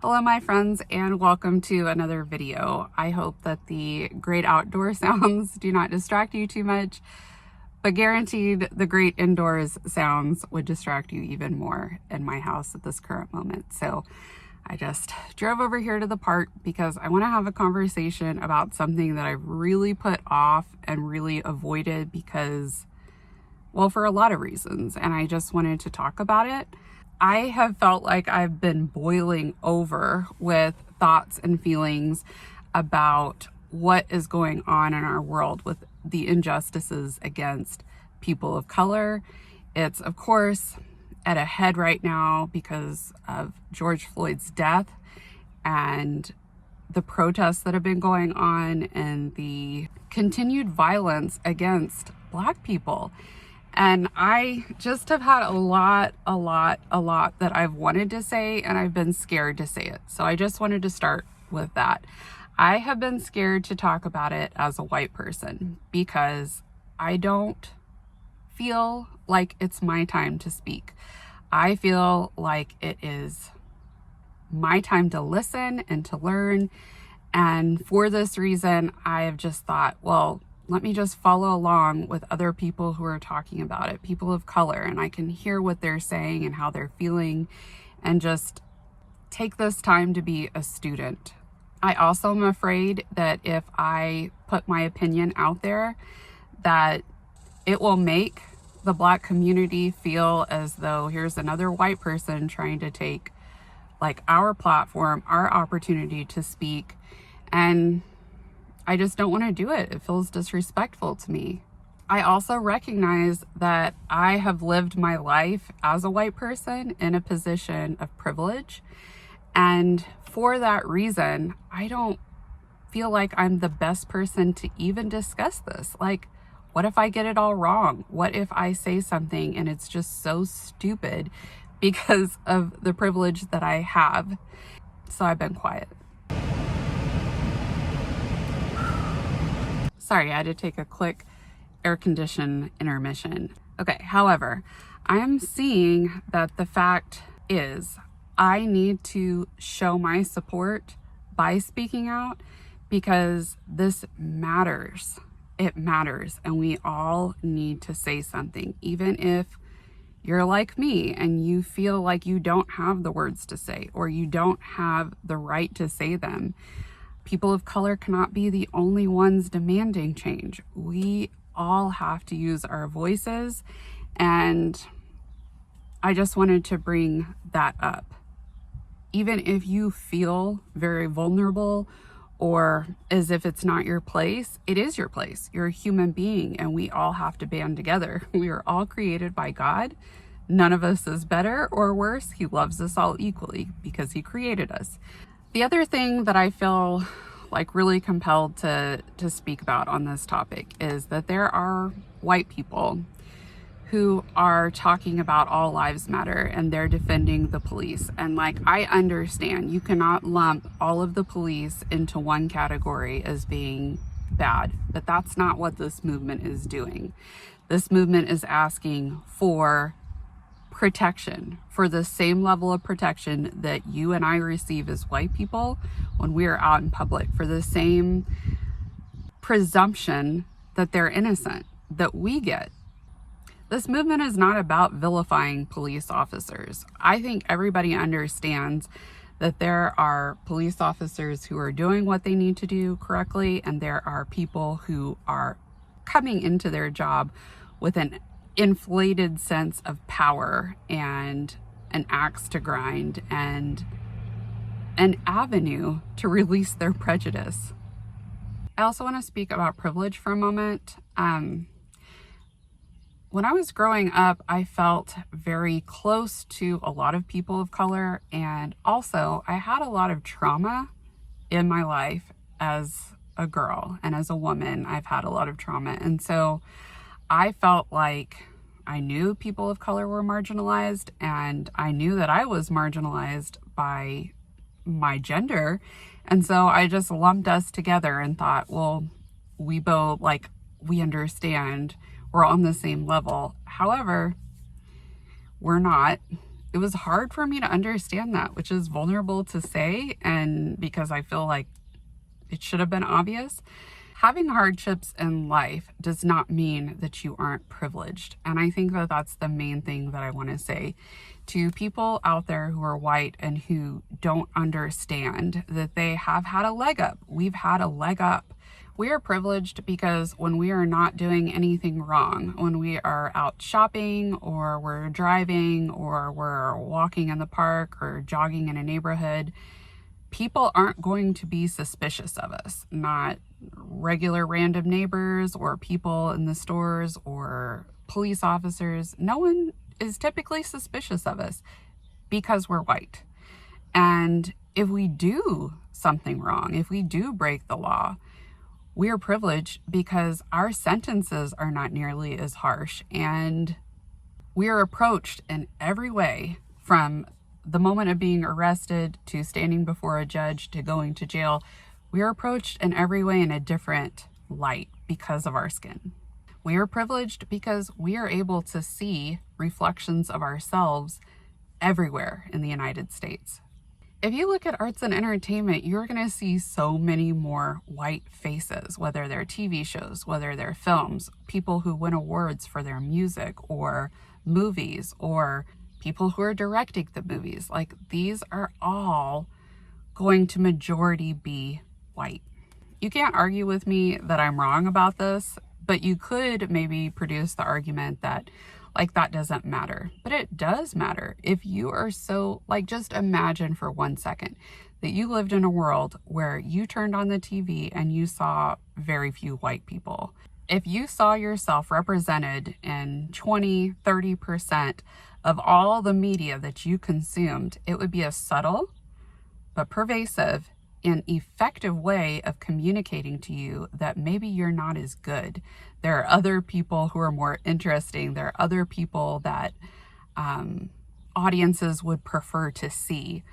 Hello my friends, and welcome to another video. I hope that the great outdoor sounds do not distract you too much, but guaranteed the great indoors sounds would distract you even more in my house at this current moment. So I just drove over here to the park because I want to have a conversation about something that I've really put off and really avoided because, well, for a lot of reasons, and I just wanted to talk about it. I have felt like I've been boiling over with thoughts and feelings about what is going on in our world with the injustices against people of color. It's, of course, at a head right now because of George Floyd's death and the protests that have been going on and the continued violence against Black people. And I just have had a lot that I've wanted to say, and I've been scared to say it. So I just wanted to start with that. I have been scared to talk about it as a white person because I don't feel like it's my time to speak. I feel like it is my time to listen and to learn. And for this reason, I have just thought, well, let me just follow along with other people who are talking about it, people of color, and I can hear what they're saying and how they're feeling and just take this time to be a student. I also am afraid that if I put my opinion out there, that it will make the Black community feel as though here's another white person trying to take like our platform, our opportunity to speak, and I just don't want to do it. It feels disrespectful to me. I also recognize that I have lived my life as a white person in a position of privilege. And for that reason, I don't feel like I'm the best person to even discuss this. Like, what if I get it all wrong? What if I say something and it's just so stupid because of the privilege that I have? So I've been quiet. Sorry, I had to take a quick air condition intermission. Okay, however, I am seeing that the fact is I need to show my support by speaking out because this matters. It matters, and we all need to say something, even if you're like me and you feel like you don't have the words to say or you don't have the right to say them. People of color cannot be the only ones demanding change. We all have to use our voices, and I just wanted to bring that up. Even if you feel very vulnerable or as if it's not your place, it is your place. You're a human being, and we all have to band together. We are all created by God. None of us is better or worse. He loves us all equally because he created us. The other thing that I feel like really compelled to speak about on this topic is that there are white people who are talking about all lives matter and they're defending the police. And like, I understand you cannot lump all of the police into one category as being bad, but that's not what this movement is doing. This movement is asking for protection, for the same level of protection that you and I receive as white people when we are out in public, for the same presumption that they're innocent that we get. This movement is not about vilifying police officers. I think everybody understands that there are police officers who are doing what they need to do correctly, and there are people who are coming into their job with an inflated sense of power and an axe to grind and an avenue to release their prejudice. I also want to speak about privilege for a moment. When I was growing up, I felt very close to a lot of people of color, and also I had a lot of trauma in my life as a girl, and as a woman, I've had a lot of trauma. And so I felt like I knew people of color were marginalized, and I knew that I was marginalized by my gender. And so I just lumped us together and thought, well, we both, like, we understand, we're on the same level. However, we're not. it was hard for me to understand that, which is vulnerable to say, and because I feel like it should have been obvious. Having hardships in life does not mean that you aren't privileged. And I think that that's the main thing that I want to say to people out there who are white and who don't understand that they have had a leg up. We've had a leg up. We are privileged because when we are not doing anything wrong, when we are out shopping or we're driving or we're walking in the park or jogging in a neighborhood, people aren't going to be suspicious of us. Not regular random neighbors or people in the stores or police officers. No one is typically suspicious of us because we're white. And if we do something wrong, if we do break the law, we are privileged because our sentences are not nearly as harsh, and we are approached in every way, from the moment of being arrested to standing before a judge to going to jail. We are approached in every way in a different light because of our skin. We are privileged because we are able to see reflections of ourselves everywhere in the United States. If you look at arts and entertainment, you're going to see so many more white faces, whether they're TV shows, whether they're films, people who win awards for their music or movies, or people who are directing the movies. Like, these are all going to majority be white. You can't argue with me that I'm wrong about this, but you could maybe produce the argument that that doesn't matter. But it does matter. If you are so, just imagine for 1 second that you lived in a world where you turned on the TV and you saw very few white people. If you saw yourself represented in 20, 30% of all the media that you consumed, it would be a subtle but pervasive and effective way of communicating to you that maybe you're not as good. There are other people who are more interesting. There are other people that audiences would prefer to see.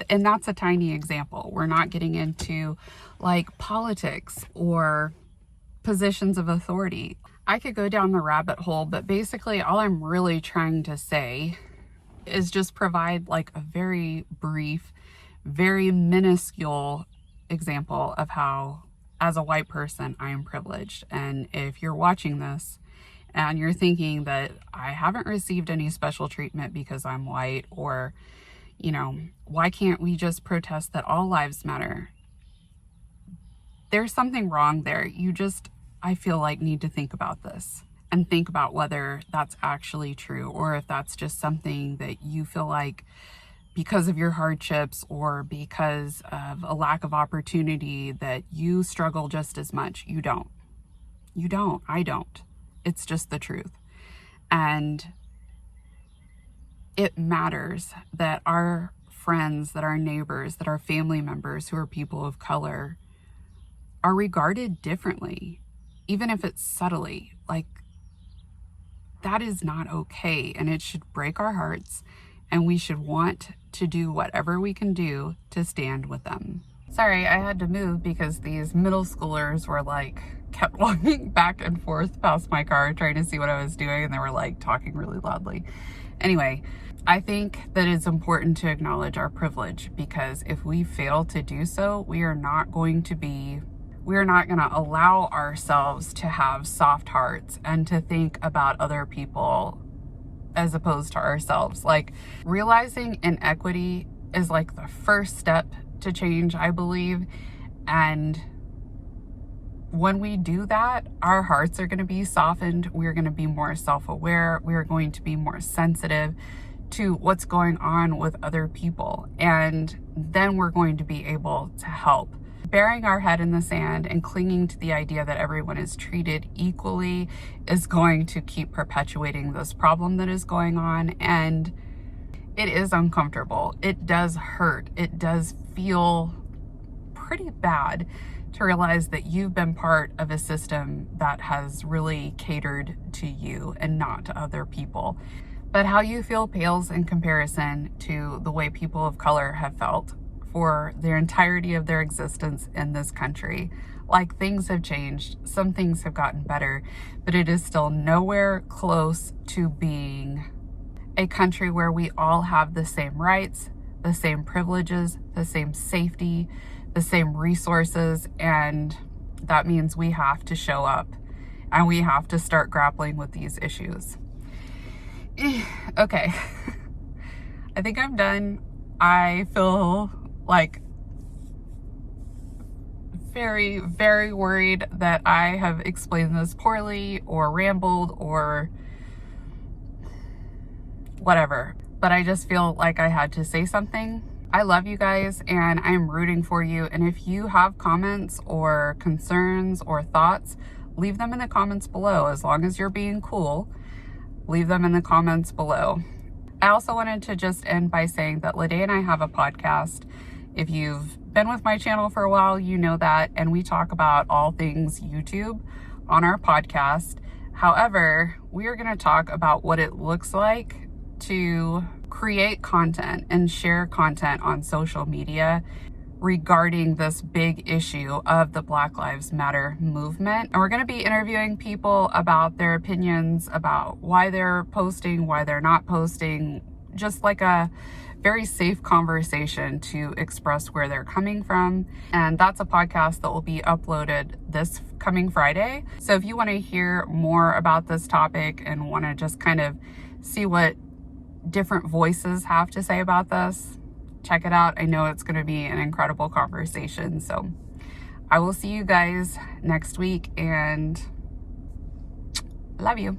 And that's a tiny example. We're not getting into politics or positions of authority. I could go down the rabbit hole, but basically all I'm really trying to say is just provide a very brief, very minuscule example of how, as a white person, I am privileged. And if you're watching this and you're thinking that I haven't received any special treatment because I'm white, or, why can't we just protest that all lives matter? There's something wrong there. You just, I feel need to think about this and think about whether that's actually true, or if that's just something that you feel because of your hardships or because of a lack of opportunity that you struggle just as much. You don't. I don't. It's just the truth. And it matters that our friends, that our neighbors, that our family members who are people of color are regarded differently, even if it's subtly. That is not okay, and it should break our hearts, and we should want to do whatever we can do to stand with them. Sorry, I had to move because these middle schoolers were kept walking back and forth past my car trying to see what I was doing, and they were talking really loudly. Anyway, I think that it's important to acknowledge our privilege, because if we fail to do so, we are not going to allow ourselves to have soft hearts and to think about other people as opposed to ourselves. Realizing inequity is the first step to change, I believe. And when we do that, our hearts are going to be softened. We're going to be more self-aware. We're going to be more sensitive to what's going on with other people. And then we're going to be able to help. Burying our head in the sand and clinging to the idea that everyone is treated equally is going to keep perpetuating this problem that is going on. And it is uncomfortable. It does hurt. It does feel pretty bad to realize that you've been part of a system that has really catered to you and not to other people. But how you feel pales in comparison to the way people of color have felt for their entirety of their existence in this country. Like, things have changed, some things have gotten better, but it is still nowhere close to being a country where we all have the same rights, the same privileges, the same safety, the same resources, and that means we have to show up and we have to start grappling with these issues. Okay, I think I'm done. I feel like very, very worried that I have explained this poorly or rambled or whatever, but I just feel like I had to say something. I love you guys and I'm rooting for you. And if you have comments or concerns or thoughts, leave them in the comments below. As long as you're being cool, leave them in the comments below. I also wanted to just end by saying that Lede and I have a podcast. If you've been with my channel for a while, you know that, and we talk about all things YouTube on our podcast. However, we are going to talk about what it looks like to create content and share content on social media regarding this big issue of the Black Lives Matter movement. And we're going to be interviewing people about their opinions about why they're posting, why they're not posting, just like a very safe conversation to express where they're coming from. And that's a podcast that will be uploaded this coming Friday. So if you want to hear more about this topic and want to just kind of see what different voices have to say about this, check it out. I know it's going to be an incredible conversation. So I will see you guys next week and love you.